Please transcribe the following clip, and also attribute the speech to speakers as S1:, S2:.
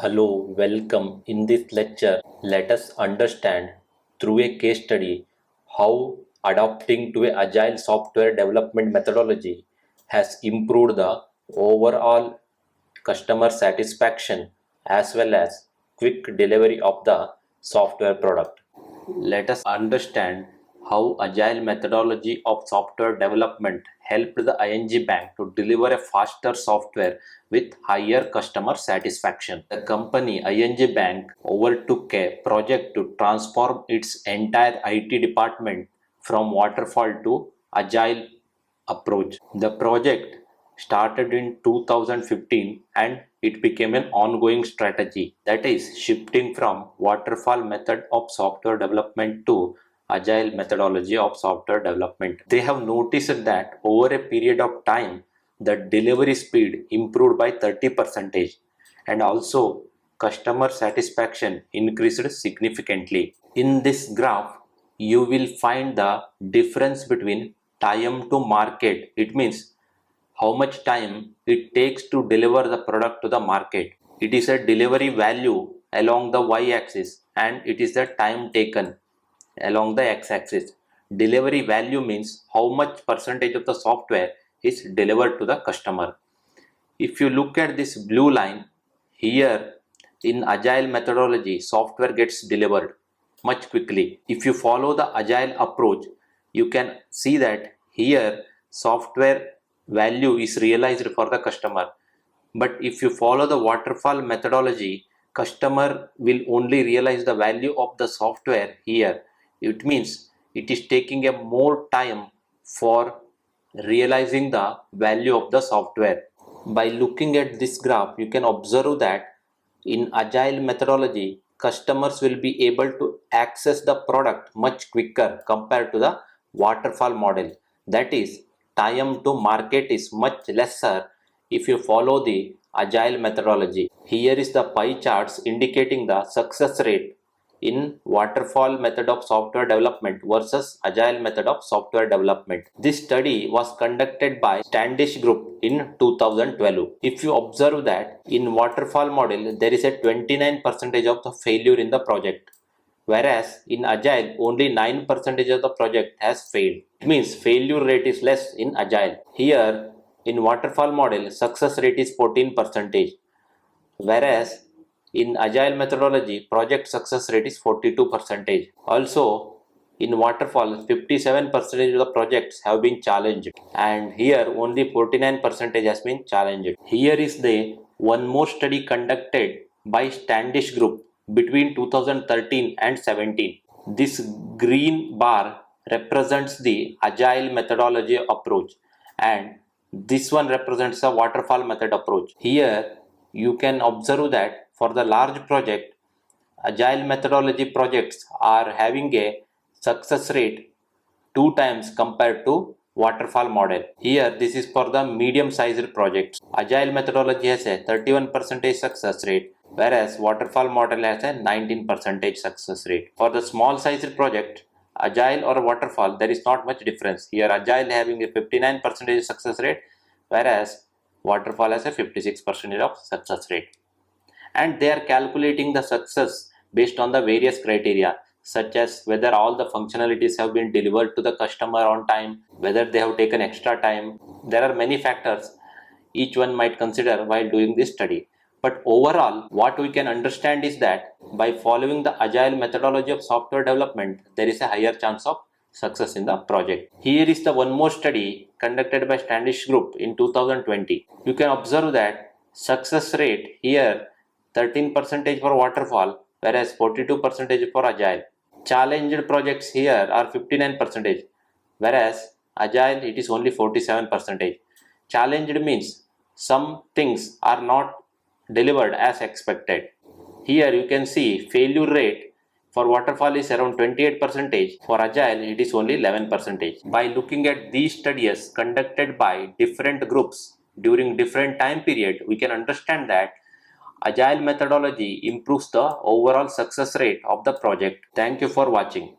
S1: Hello, welcome. In this lecture, let us understand through a case study how adopting to a agile software development methodology has improved the overall customer satisfaction as well as quick delivery of the software product. Let us understand how agile methodology of software development helped the ING Bank to deliver a faster software with higher customer satisfaction. The company ING Bank overtook a project to transform its entire IT department from Waterfall to Agile approach. The project started in 2015 and it became an ongoing strategy, that is shifting from waterfall method of software development to agile methodology of software development. They have noticed that over a period of time the delivery speed improved by 30% and also customer satisfaction increased significantly. In this graph you will find the difference between time to market. It means how much time it takes to deliver the product to the market. It is a delivery value along the y-axis and it is the time taken along the x-axis. Delivery value means how much percentage of the software is delivered to the customer. If you look at this blue line here, in agile methodology software gets delivered much quickly. If you follow the agile approach you can see that here software value is realized for the customer, but if you follow the waterfall methodology customer will only realize the value of the software here. It means it is taking a more time for realizing the value of the software. By looking at this graph you can observe that in agile methodology customers will be able to access the product much quicker compared to the waterfall model. That is, time to market is much lesser if you follow the agile methodology. Here is the pie charts indicating the success rate in waterfall method of software development versus agile method of software development. This study was conducted by Standish Group in 2012. If you observe that in waterfall model there is a 29% of the failure in the project, whereas in agile only 9% of the project has failed. It means failure rate is less in agile. Here in waterfall model success rate is 14%, whereas in agile methodology project success rate is 42%. Also in waterfall 57% of the projects have been challenged and here only 49% has been challenged. Here is the one more study conducted by Standish Group between 2013 and 17. This green bar represents the agile methodology approach and this one represents the waterfall method approach. Here you can observe that for the large project agile methodology projects are having a success rate 2 times compared to waterfall model. Here this is for the medium sized projects. Agile methodology has a 31% success rate, whereas waterfall model has a 19% success rate. For the small sized project, agile or waterfall, there is not much difference. Here agile having a 59% success rate, whereas waterfall has a 56% of success rate. And they are calculating the success based on the various criteria such as whether all the functionalities have been delivered to the customer on time, whether they have taken extra time. There are many factors each one might consider while doing this study. But overall, what we can understand is that by following the agile methodology of software development, there is a higher chance of success in the project. Here is the one more study conducted by Standish Group in 2020. You can observe that success rate here 13% for waterfall, whereas 42% for agile. Challenged projects here are 59%, whereas agile it is only 47%. Challenged means some things are not delivered as expected. Here you can see failure rate for waterfall is around 28%, for agile it is only 11%. By looking at these studies conducted by different groups during different time period, we can understand that agile methodology improves the overall success rate of the project. Thank you for watching.